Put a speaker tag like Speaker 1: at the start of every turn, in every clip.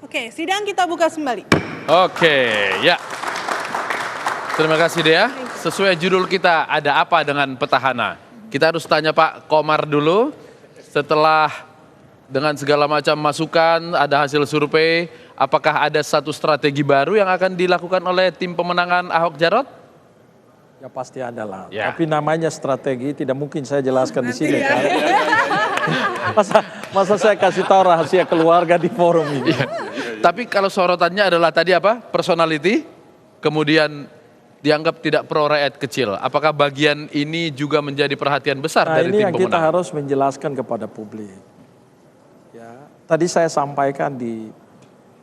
Speaker 1: Oke, sidang kita buka kembali.
Speaker 2: Oke, ya. Terima kasih Dea. Sesuai judul kita, ada apa dengan petahana? Kita harus tanya Pak Komar dulu. Setelah dengan segala macam masukan, ada hasil survei, apakah ada satu strategi baru yang akan dilakukan oleh tim pemenangan Ahok Jarot?
Speaker 3: Ya pasti ada lah.
Speaker 2: Ya.
Speaker 3: Tapi namanya strategi tidak mungkin saya jelaskan di sini kan. Masa saya kasih tahu rahasia keluarga di forum ini.
Speaker 2: Ya. Tapi kalau sorotannya adalah tadi apa? Personality, kemudian dianggap tidak pro rakyat kecil. Apakah bagian ini juga menjadi perhatian besar dari
Speaker 3: ini
Speaker 2: tim
Speaker 3: yang kita
Speaker 2: pemenangan?
Speaker 3: harus menjelaskan kepada publik. Ya, tadi saya sampaikan di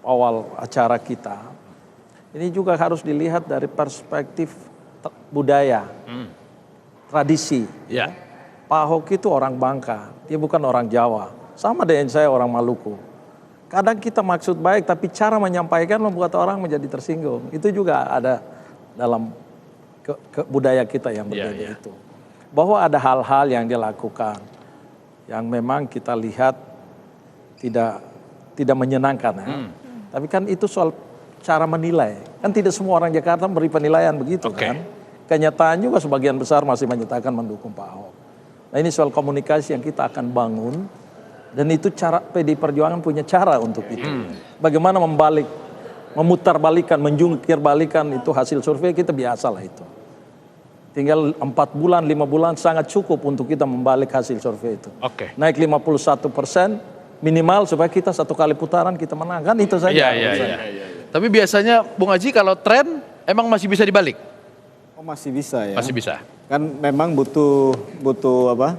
Speaker 3: awal acara kita, ini juga harus dilihat dari perspektif budaya, tradisi.
Speaker 2: Ya.
Speaker 3: Pak Ahok itu orang Bangka, dia bukan orang Jawa. Sama dengan saya orang Maluku. Kadang kita maksud baik, tapi cara menyampaikan membuat orang menjadi tersinggung. Itu juga ada dalam budaya kita yang berbeda itu. Bahwa ada hal-hal yang dia lakukan, yang memang kita lihat tidak menyenangkan. Ya. Tapi kan itu soal cara menilai. Kan tidak semua orang Jakarta memberi penilaian begitu kan. Kenyataan juga sebagian besar masih menyatakan mendukung Pak Ahok. Nah ini soal komunikasi yang kita akan bangun. Dan itu cara PDI Perjuangan punya cara untuk itu. Bagaimana memutar balikan, menjungkir balikan itu hasil survei kita biasa lah itu. Tinggal 4 bulan, 5 bulan sangat cukup untuk kita membalik hasil survei itu. Naik 51% minimal supaya kita satu kali putaran kita menang. Kan itu saja.
Speaker 2: Tapi biasanya Bung Haji kalau tren emang masih bisa dibalik?
Speaker 4: Oh masih bisa ya.
Speaker 2: Masih bisa.
Speaker 4: Kan memang butuh apa?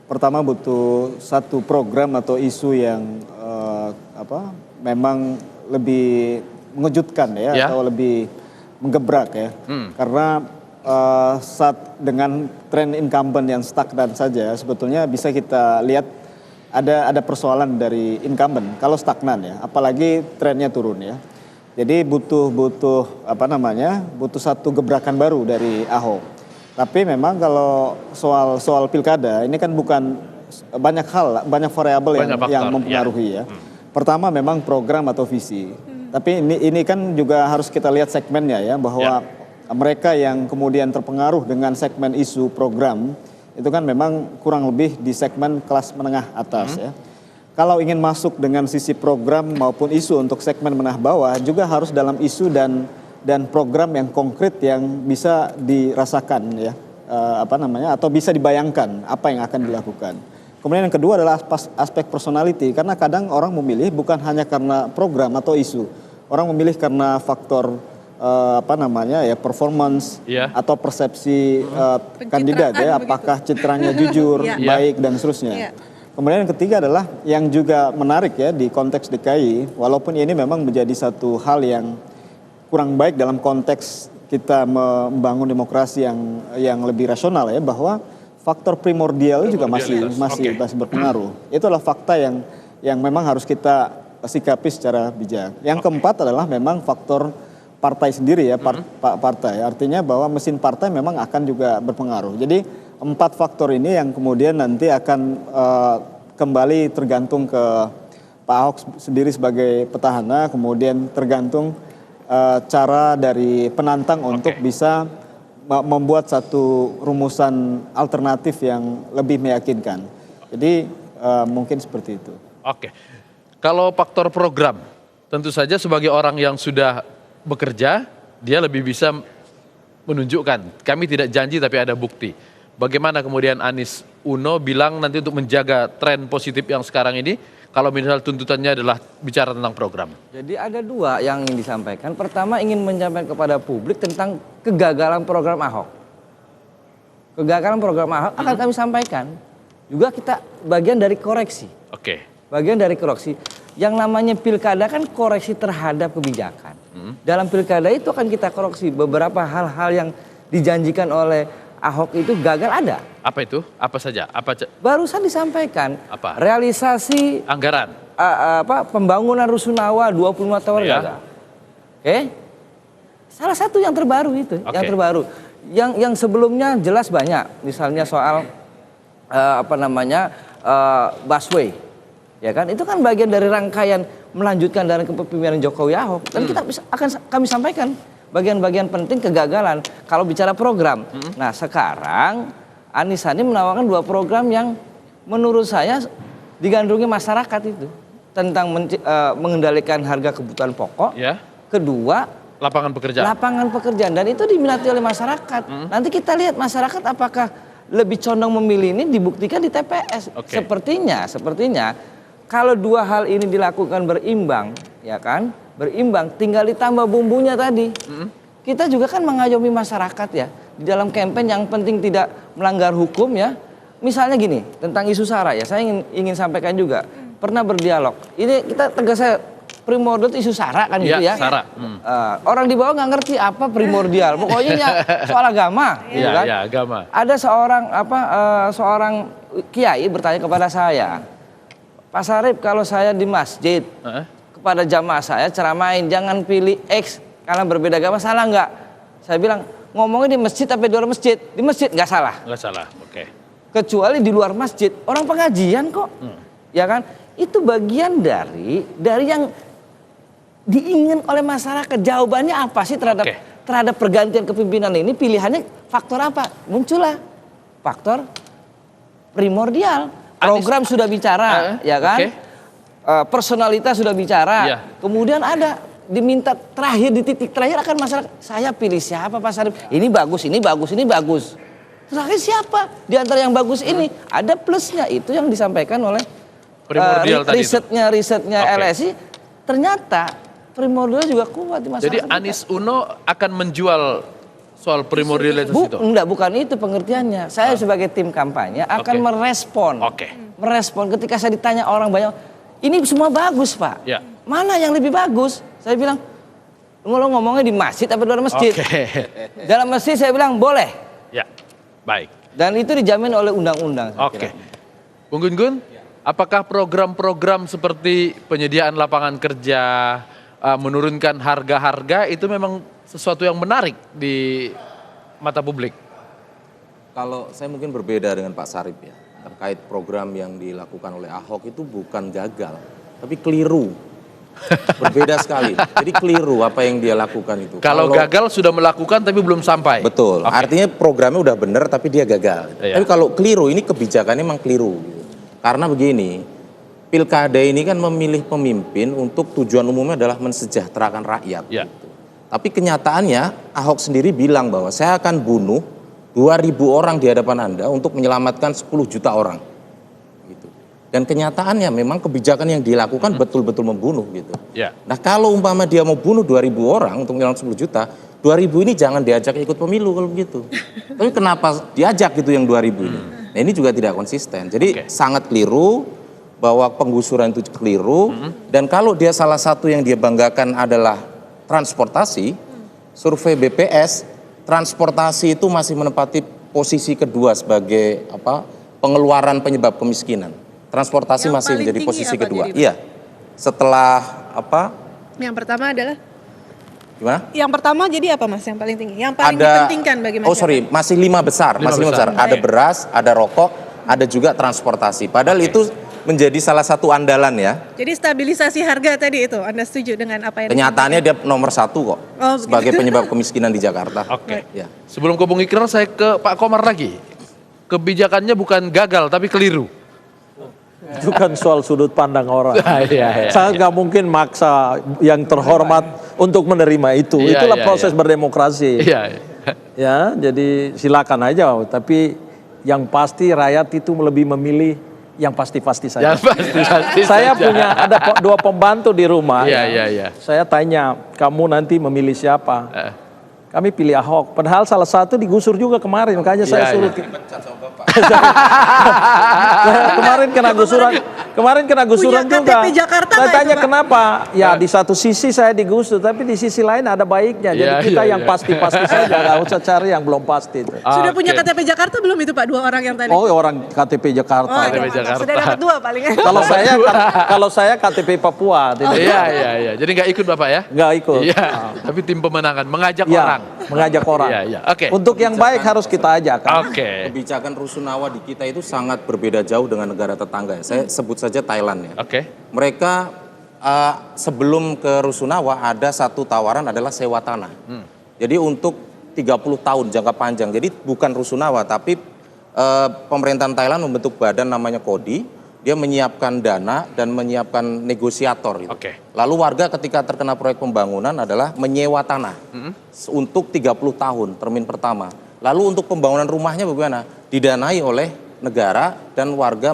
Speaker 4: Pertama butuh satu program atau isu yang memang lebih mengejutkan ya. Atau lebih menggebrak ya. Karena saat dengan tren incumbent yang stagnan saja sebetulnya bisa kita lihat ada persoalan dari incumbent kalau stagnan ya, apalagi trennya turun ya. Jadi butuh satu gebrakan baru dari Ahok. Tapi memang kalau soal pilkada ini kan bukan banyak variabel yang mempengaruhi ya. Pertama memang program atau visi. Tapi ini kan juga harus kita lihat segmennya ya, bahwa mereka yang kemudian terpengaruh dengan segmen isu program itu kan memang kurang lebih di segmen kelas menengah atas ya. Kalau ingin masuk dengan sisi program maupun isu untuk segmen menengah bawah juga harus dalam isu dan program yang konkret yang bisa dirasakan ya, atau bisa dibayangkan apa yang akan dilakukan. Kemudian yang kedua adalah aspek personality, karena kadang orang memilih bukan hanya karena program atau isu. Orang memilih karena faktor performance atau persepsi kandidat ya, apakah citranya jujur, baik dan seterusnya. Kemudian yang ketiga adalah yang juga menarik ya di konteks DKI, walaupun ini memang menjadi satu hal yang kurang baik dalam konteks kita membangun demokrasi yang lebih rasional ya, bahwa faktor primordial juga masih berpengaruh. Itu adalah fakta yang memang harus kita sikapi secara bijak. Yang keempat adalah memang faktor partai sendiri ya, partai. Artinya bahwa mesin partai memang akan juga berpengaruh. Jadi 4 faktor ini yang kemudian nanti akan kembali tergantung ke Pak Ahok sendiri sebagai petahana, kemudian tergantung cara dari penantang untuk bisa membuat satu rumusan alternatif yang lebih meyakinkan. Jadi mungkin seperti itu.
Speaker 2: Kalau faktor program, tentu saja sebagai orang yang sudah bekerja, dia lebih bisa menunjukkan. Kami tidak janji tapi ada bukti. Bagaimana kemudian Anies Uno bilang nanti untuk menjaga tren positif yang sekarang ini, kalau misal tuntutannya adalah bicara tentang program.
Speaker 5: Jadi ada 2 yang ingin disampaikan. Pertama ingin menyampaikan kepada publik tentang kegagalan program Ahok. Kegagalan program Ahok akan kami sampaikan. Juga kita bagian dari koreksi. Bagian dari koreksi. Yang namanya pilkada kan koreksi terhadap kebijakan. Dalam pilkada itu akan kita koreksi beberapa hal-hal yang dijanjikan oleh Ahok itu gagal ada.
Speaker 2: Apa itu? Apa saja?
Speaker 5: Barusan disampaikan.
Speaker 2: Apa?
Speaker 5: Realisasi
Speaker 2: anggaran.
Speaker 5: Pembangunan rusunawa 25 tahun gagal. Salah satu yang terbaru itu, yang terbaru. Yang sebelumnya jelas banyak. Misalnya soal busway. Ya kan? Itu kan bagian dari rangkaian melanjutkan dari kepemimpinan Jokowi Ahok. Dan kita akan kami sampaikan bagian-bagian penting kegagalan kalau bicara program. Nah sekarang Anies Sandi menawarkan 2 program yang menurut saya digandrungi masyarakat itu. Tentang mengendalikan harga kebutuhan pokok.
Speaker 2: Ya.
Speaker 5: Kedua,
Speaker 2: Lapangan pekerjaan.
Speaker 5: lapangan pekerjaan. Dan itu diminati oleh masyarakat. Nanti kita lihat masyarakat apakah lebih condong memilih ini dibuktikan di TPS. Sepertinya kalau 2 hal ini dilakukan berimbang, ya kan? Berimbang, tinggal ditambah bumbunya tadi. Kita juga kan mengayomi masyarakat ya. Di dalam kampanye yang penting tidak melanggar hukum ya. Misalnya gini, tentang isu SARA ya. Saya ingin sampaikan juga. Pernah berdialog. Ini kita tegasnya primordial itu isu SARA kan gitu ya.
Speaker 2: SARA.
Speaker 5: Orang di bawah nggak ngerti apa primordial. Pokoknya soal agama, gitu kan?
Speaker 2: Iya, agama.
Speaker 5: Ada seorang kiai bertanya kepada saya, Pak Sarip kalau saya di masjid kepada jamaah saya ceramain jangan pilih X karena berbeda agama, salah nggak? Saya bilang ngomongnya di masjid tapi di luar masjid. Di masjid nggak salah.
Speaker 2: Nggak salah, oke.
Speaker 5: Kecuali di luar masjid, orang pengajian kok, ya kan? Itu bagian dari yang diingin oleh masyarakat. Jawabannya apa sih terhadap pergantian kepemimpinan ini? Pilihannya faktor apa? Muncullah faktor primordial. Program sudah bicara, ya kan? Personalitas sudah bicara. Kemudian ada diminta terakhir di titik terakhir akan masyarakat. Saya pilih siapa Pak Sarip? Ini bagus, ini bagus, ini bagus. Terakhir siapa? Di antara yang bagus ini ada plusnya itu yang disampaikan oleh risetnya LSI. Ternyata primordial juga kuat di masyarakat.
Speaker 2: Jadi Anies Uno akan menjual soal primordial itu?
Speaker 5: Enggak, bukan itu pengertiannya. Saya sebagai tim kampanye akan merespon. Merespon ketika saya ditanya orang banyak, ini semua bagus Pak. Mana yang lebih bagus? Saya bilang, lo ngomongnya di masjid atau di luar masjid? Dalam masjid saya bilang boleh.
Speaker 2: Ya, baik.
Speaker 5: Dan itu dijamin oleh undang-undang.
Speaker 2: Bung Gun, apakah program-program seperti penyediaan lapangan kerja, menurunkan harga-harga itu memang sesuatu yang menarik di mata publik?
Speaker 1: Kalau saya mungkin berbeda dengan Pak Sarip ya, terkait program yang dilakukan oleh Ahok itu bukan gagal, tapi keliru. Berbeda sekali. Jadi keliru apa yang dia lakukan itu.
Speaker 2: Kalau gagal sudah melakukan tapi belum sampai.
Speaker 1: Betul. Artinya programnya udah benar tapi dia gagal. Tapi kalau keliru ini kebijakannya memang keliru. Karena begini, pilkada ini kan memilih pemimpin untuk tujuan umumnya adalah mensejahterakan rakyat. Gitu. Tapi kenyataannya Ahok sendiri bilang bahwa saya akan bunuh 2.000 orang di hadapan Anda untuk menyelamatkan 10 juta orang. Gitu. Dan kenyataannya memang kebijakan yang dilakukan betul-betul membunuh gitu. Nah kalau umpama dia mau bunuh 2.000 orang untuk menyelamatkan 10 juta, 2.000 ini jangan diajak ikut pemilu kalau begitu. Tapi kenapa diajak gitu yang 2.000 ini? Nah ini juga tidak konsisten. Jadi sangat keliru bahwa penggusuran itu keliru. Dan kalau dia salah satu yang dia banggakan adalah transportasi, survei BPS, transportasi itu masih menempati posisi kedua sebagai pengeluaran penyebab kemiskinan. Transportasi yang masih menjadi posisi kedua. Iya. Setelah
Speaker 6: Yang pertama adalah?
Speaker 1: Gimana?
Speaker 6: Yang pertama jadi apa Mas yang paling tinggi? Yang paling dipentingkan bagi masyarakat?
Speaker 1: Masih 5 besar. Ada beras, ada rokok, ada juga transportasi. Padahal itu menjadi salah satu andalan ya.
Speaker 6: Jadi stabilisasi harga tadi itu, Anda setuju dengan apa yang
Speaker 1: kenyataannya dia nomor 1 kok sebagai penyebab kemiskinan di Jakarta.
Speaker 2: Ya. Sebelum ke Bung Ikrar, saya ke Pak Komar lagi. Kebijakannya bukan gagal tapi keliru.
Speaker 3: Itu kan soal sudut pandang orang. Saya nggak mungkin maksa yang terhormat untuk menerima itu. Itulah proses berdemokrasi. Ya, jadi silakan aja. Tapi yang pasti rakyat itu lebih memilih yang pasti-pasti saja. Saya punya ada 2 pembantu di rumah. Saya tanya, kamu nanti memilih siapa? Kami pilih Ahok. Padahal salah satu digusur juga kemarin, makanya saya suruh. Kemarin kena gusuran juga.
Speaker 6: KTP Jakarta
Speaker 3: saya tanya kenapa? Ya di satu sisi saya digusur, tapi di sisi lain ada baiknya. Jadi kita yang pasti-pasti saja, nggak usah cari yang belum pasti.
Speaker 6: Sudah punya KTP Jakarta belum itu Pak 2 orang yang tadi?
Speaker 3: Oh orang KTP Jakarta.
Speaker 6: Sudah dapat 2 paling.
Speaker 3: Kalau saya KTP Papua.
Speaker 2: Iya. Jadi nggak ikut Bapak ya?
Speaker 3: Nggak ikut.
Speaker 2: Tapi tim pemenangan mengajak orang.
Speaker 3: Mengajak orang. Untuk yang baik harus kita ajak.
Speaker 1: Kebijakan rusunawa di kita itu sangat berbeda jauh dengan negara tetangga. Saya sebut saja Thailand ya. Mereka sebelum ke Rusunawa ada satu tawaran adalah sewa tanah. Jadi untuk 30 tahun jangka panjang. Jadi bukan Rusunawa tapi pemerintahan Thailand membentuk badan namanya KODI. Dia menyiapkan dana dan menyiapkan negosiator. Gitu. Lalu warga ketika terkena proyek pembangunan adalah menyewa tanah untuk 30 tahun termin pertama. Lalu untuk pembangunan rumahnya bagaimana? Didanai oleh negara dan warga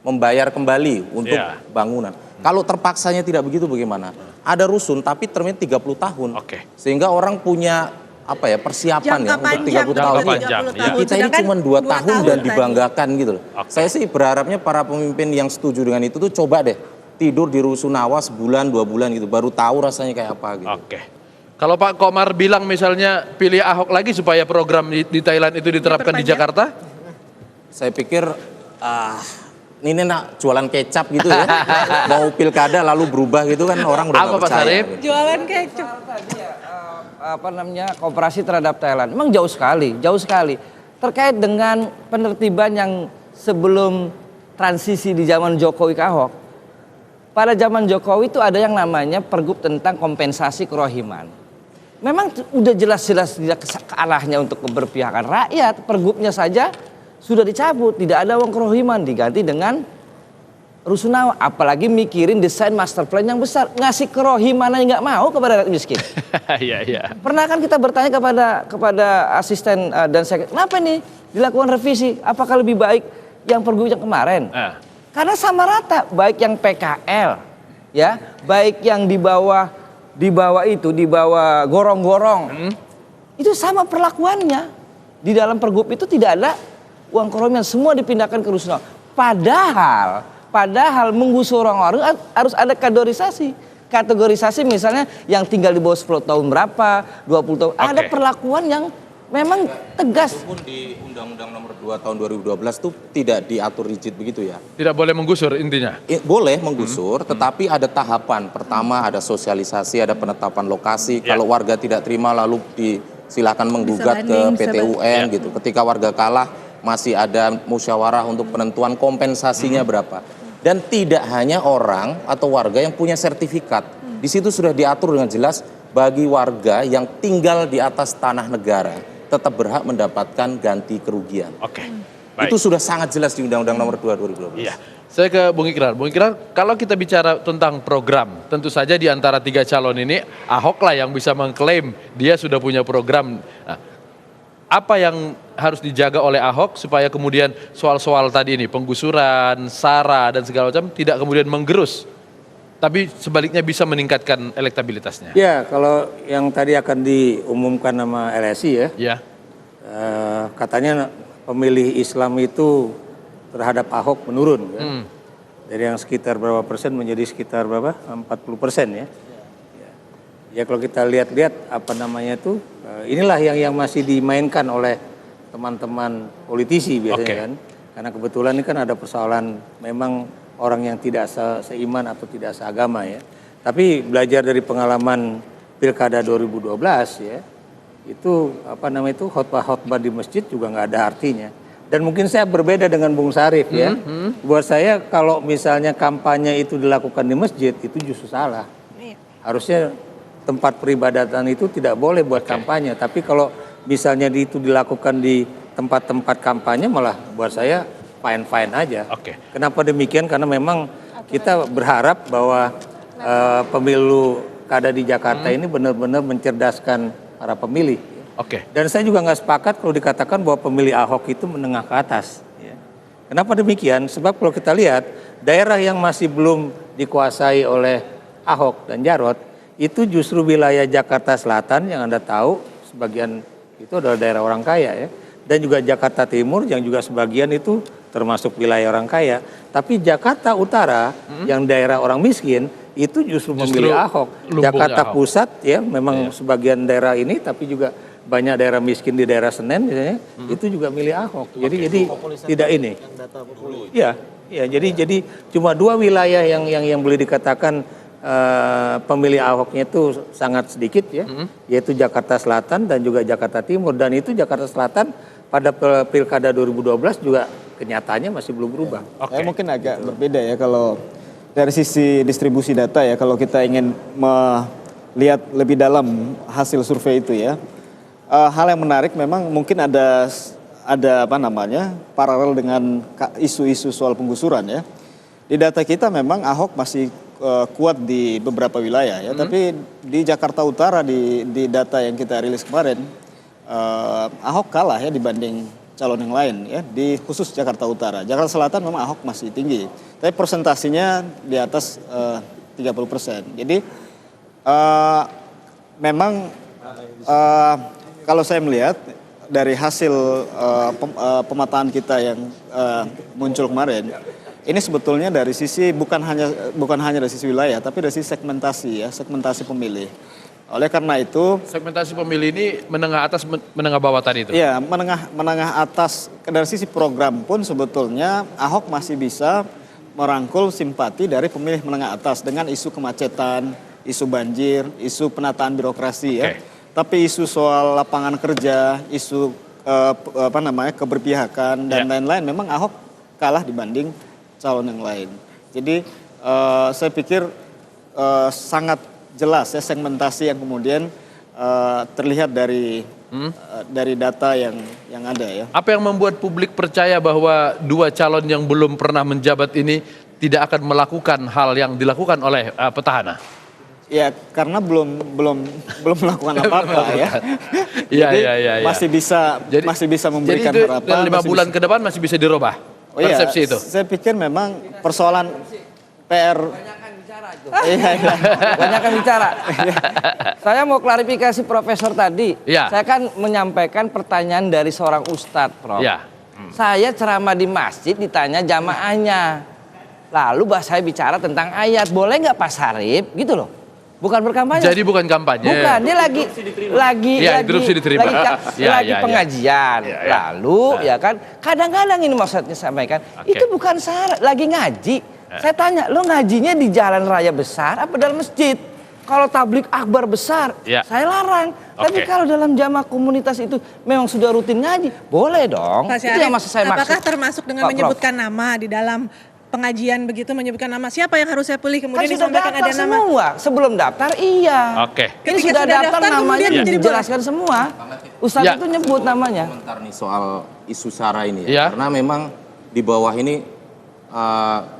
Speaker 1: membayar kembali untuk bangunan. Kalau terpaksanya tidak begitu bagaimana? Ada rusun tapi termin 30 tahun. Sehingga orang punya persiapan
Speaker 6: Jangka
Speaker 1: untuk 30 tahun. Kita ini cuma 2 tahun dan dibanggakan gitu loh. Saya sih berharapnya para pemimpin yang setuju dengan itu tuh coba deh tidur di Rusunawa sebulan 2 bulan gitu baru tahu rasanya kayak apa gitu.
Speaker 2: Kalau Pak Komar bilang misalnya pilih Ahok lagi supaya program di Thailand itu diterapkan di Jakarta?
Speaker 1: Saya pikir ini nak jualan kecap gitu ya. Mau pilkada lalu berubah gitu kan orang udah nggak percaya. Gitu.
Speaker 6: Jualan kecap.
Speaker 5: Kooperasi terhadap Thailand. Memang jauh sekali. Terkait dengan penertiban yang sebelum transisi di zaman Jokowi ke Ahok. Pada zaman Jokowi itu ada yang namanya pergub tentang kompensasi kerohiman. Memang udah jelas-jelas ke arahnya untuk keberpihakan rakyat. Pergubnya saja sudah dicabut, tidak ada uang kerohiman, diganti dengan Rusunawa. Apalagi mikirin desain master plan yang besar, ngasih kerohiman aja nggak mau kepada rakyat miskin. Pernah kan kita bertanya kepada asisten dan saya, kenapa nih dilakukan revisi? Apakah lebih baik yang pergub yang kemarin? Karena sama rata, baik yang PKL, ya, baik yang di bawah gorong-gorong, itu sama perlakuannya. Di dalam pergub itu tidak ada uang kerohiman, semua dipindahkan ke Rusunawa. Padahal menggusur orang-orang harus ada kategorisasi misalnya yang tinggal di bawah 10 tahun berapa, 20 tahun. Ada perlakuan yang memang tegas.
Speaker 1: Walaupun di Undang-Undang Nomor 2 Tahun 2012 itu tidak diatur rigid begitu ya.
Speaker 2: Tidak boleh menggusur intinya?
Speaker 1: Boleh menggusur, tetapi ada tahapan. Pertama ada sosialisasi, ada penetapan lokasi. Kalau warga tidak terima lalu silakan menggugat ke PT UN gitu. Ketika warga kalah masih ada musyawarah untuk penentuan kompensasinya berapa. Dan tidak hanya orang atau warga yang punya sertifikat. Di situ sudah diatur dengan jelas bagi warga yang tinggal di atas tanah negara tetap berhak mendapatkan ganti kerugian. Itu sudah sangat jelas di Undang-Undang Nomor 2 2012.
Speaker 2: Iya. Saya ke Bung Ikrar. Bung Ikrar, kalau kita bicara tentang program, tentu saja di antara 3 calon ini Ahok lah yang bisa mengklaim dia sudah punya program. Nah, apa yang harus dijaga oleh Ahok supaya kemudian soal-soal tadi ini, penggusuran, SARA dan segala macam tidak kemudian menggerus, tapi sebaliknya bisa meningkatkan elektabilitasnya?
Speaker 7: Ya, kalau yang tadi akan diumumkan nama LSI ya, katanya pemilih Islam itu terhadap Ahok menurun. Ya. Dari yang sekitar berapa persen menjadi sekitar berapa? 40% ya. Ya kalau kita lihat-lihat apa namanya itu, inilah yang masih dimainkan oleh teman-teman politisi biasanya kan. Karena kebetulan ini kan ada persoalan memang orang yang tidak seiman atau tidak seagama ya. Tapi belajar dari pengalaman Pilkada 2012 ya, itu apa namanya itu khotbah-khotbah di masjid juga nggak ada artinya. Dan mungkin saya berbeda dengan Bung Sarif ya. Buat saya kalau misalnya kampanye itu dilakukan di masjid itu justru salah. Harusnya tempat peribadatan itu tidak boleh buat kampanye. Tapi kalau misalnya itu dilakukan di tempat-tempat kampanye malah buat saya fine-fine aja. Kenapa demikian? Karena memang kita berharap bahwa pemilu kada di Jakarta ini benar-benar mencerdaskan para pemilih. Dan saya juga nggak sepakat kalau dikatakan bahwa pemilih Ahok itu menengah ke atas. Ya. Kenapa demikian? Sebab kalau kita lihat daerah yang masih belum dikuasai oleh Ahok dan Jarot itu justru wilayah Jakarta Selatan yang Anda tahu sebagian itu adalah daerah orang kaya ya. Dan juga Jakarta Timur yang juga sebagian itu termasuk wilayah orang kaya. Tapi Jakarta Utara yang daerah orang miskin itu justru memilih Ahok. Jakarta
Speaker 2: Ahok.
Speaker 7: Pusat ya memang sebagian daerah ini tapi juga banyak daerah miskin di daerah Senen misalnya itu juga milih Ahok. Jadi tidak ini. Iya, jadi cuma 2 wilayah yang boleh dikatakan pemilih Ahoknya itu sangat sedikit ya, yaitu Jakarta Selatan dan juga Jakarta Timur, dan itu Jakarta Selatan pada Pilkada 2012 juga kenyataannya masih belum berubah.
Speaker 4: Saya mungkin agak berbeda ya kalau dari sisi distribusi data ya, kalau kita ingin melihat lebih dalam hasil survei itu ya, hal yang menarik memang mungkin ada apa namanya paralel dengan isu-isu soal penggusuran ya. Di data kita memang Ahok masih kuat di beberapa wilayah ya, tapi di Jakarta Utara di data yang kita rilis kemarin, Ahok kalah ya dibanding calon yang lain ya, di khusus Jakarta Utara. Jakarta Selatan memang Ahok masih tinggi, tapi persentasinya di atas 30%. Jadi memang kalau saya melihat dari hasil pemataan kita yang muncul kemarin, ini sebetulnya dari sisi bukan hanya dari sisi wilayah, tapi dari sisi segmentasi ya, segmentasi pemilih. Oleh karena itu,
Speaker 2: segmentasi pemilih ini menengah atas, menengah bawah tadi itu.
Speaker 4: Iya, menengah atas. Dari sisi program pun sebetulnya Ahok masih bisa merangkul simpati dari pemilih menengah atas dengan isu kemacetan, isu banjir, isu penataan birokrasi ya. Tapi isu soal lapangan kerja, isu keberpihakan dan lain-lain, memang Ahok kalah dibanding calon yang lain. Jadi saya pikir sangat jelas ya segmentasi yang kemudian terlihat dari data yang ada ya.
Speaker 2: Apa yang membuat publik percaya bahwa dua calon yang belum pernah menjabat ini tidak akan melakukan hal yang dilakukan oleh petahana?
Speaker 4: Ya karena belum melakukan apa-apa ya.
Speaker 2: Iya.
Speaker 4: Masih bisa memberikan harapan.
Speaker 2: Dalam 5 bulan ke depan masih bisa dirubah persepsi itu.
Speaker 4: Saya pikir memang persoalan PR.
Speaker 5: Banyak bicara. Saya mau klarifikasi Profesor tadi. Saya kan menyampaikan pertanyaan dari seorang ustadz, Prof. Saya ceramah di masjid ditanya jamaahnya. Lalu saya bicara tentang ayat. Boleh nggak Pak Sarip? Gitu loh. Bukan berkampanye.
Speaker 2: Jadi bukan kampanye.
Speaker 5: Bukan, dia lagi pengajian. Lalu ya kan, kadang-kadang ini maksudnya sampaikan, itu bukan syarat, lagi ngaji. Saya tanya, lo ngajinya di jalan raya besar apa dalam masjid? Kalau tablik akbar besar, saya larang. Tapi kalau dalam jamaah komunitas itu memang sudah rutin ngaji, boleh dong.
Speaker 6: Pak Syarif,
Speaker 5: itu yang maksud saya maksud.
Speaker 6: Apakah termasuk dengan menyebutkan nama di dalam pengajian begitu, menyebutkan nama siapa yang harus saya pilih, kemudian disampaikan ada nama
Speaker 5: semua. Sebelum daftar iya. Ini sudah daftar namanya dijelaskan semua. Ustaz itu nyebut namanya.
Speaker 1: Komentar nih soal isu SARA ini ya. Karena memang di bawah ini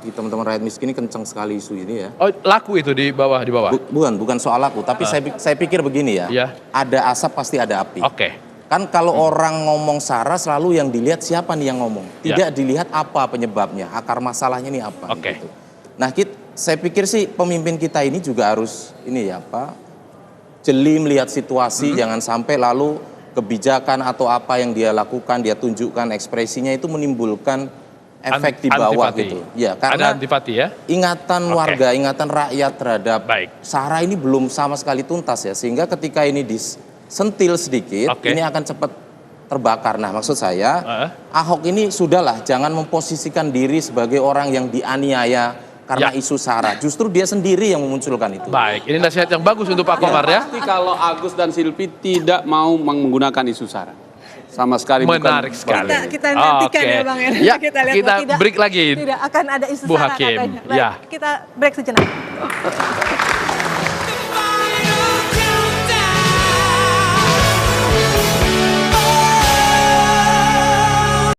Speaker 1: di teman-teman rakyat miskin ini kencang sekali isu ini ya.
Speaker 2: Oh, laku itu di bawah?
Speaker 1: Bukan soal laku, tapi saya pikir begini ya. Ada asap pasti ada api. Kan kalau orang ngomong SARA selalu yang dilihat siapa nih yang ngomong. Tidak dilihat apa penyebabnya, akar masalahnya ini apa. Gitu. Nah saya pikir sih pemimpin kita ini juga harus jeli melihat situasi. Jangan sampai lalu kebijakan atau apa yang dia lakukan, dia tunjukkan ekspresinya itu menimbulkan efek di bawah gitu. Ya, karena
Speaker 2: ada antipati ya.
Speaker 1: Ingatan warga, ingatan rakyat terhadap SARA ini belum sama sekali tuntas ya. Sehingga ketika ini sentil sedikit, ini akan cepat terbakar. Nah maksud saya, Ahok ini sudahlah jangan memposisikan diri sebagai orang yang dianiaya karena isu SARA. Justru dia sendiri yang memunculkan itu.
Speaker 2: Baik, ini nasihat yang bagus untuk Pak Komar ya.
Speaker 8: Pasti kalau Agus dan Silvi tidak mau menggunakan isu SARA. Sama sekali
Speaker 2: menarik sekali.
Speaker 6: Kita nantikan ya Bang ya.
Speaker 2: Kita break lagi.
Speaker 6: Tidak akan ada isu
Speaker 2: Bu
Speaker 6: SARA
Speaker 2: Hakim.
Speaker 6: katanya. Baik, kita break sejenak.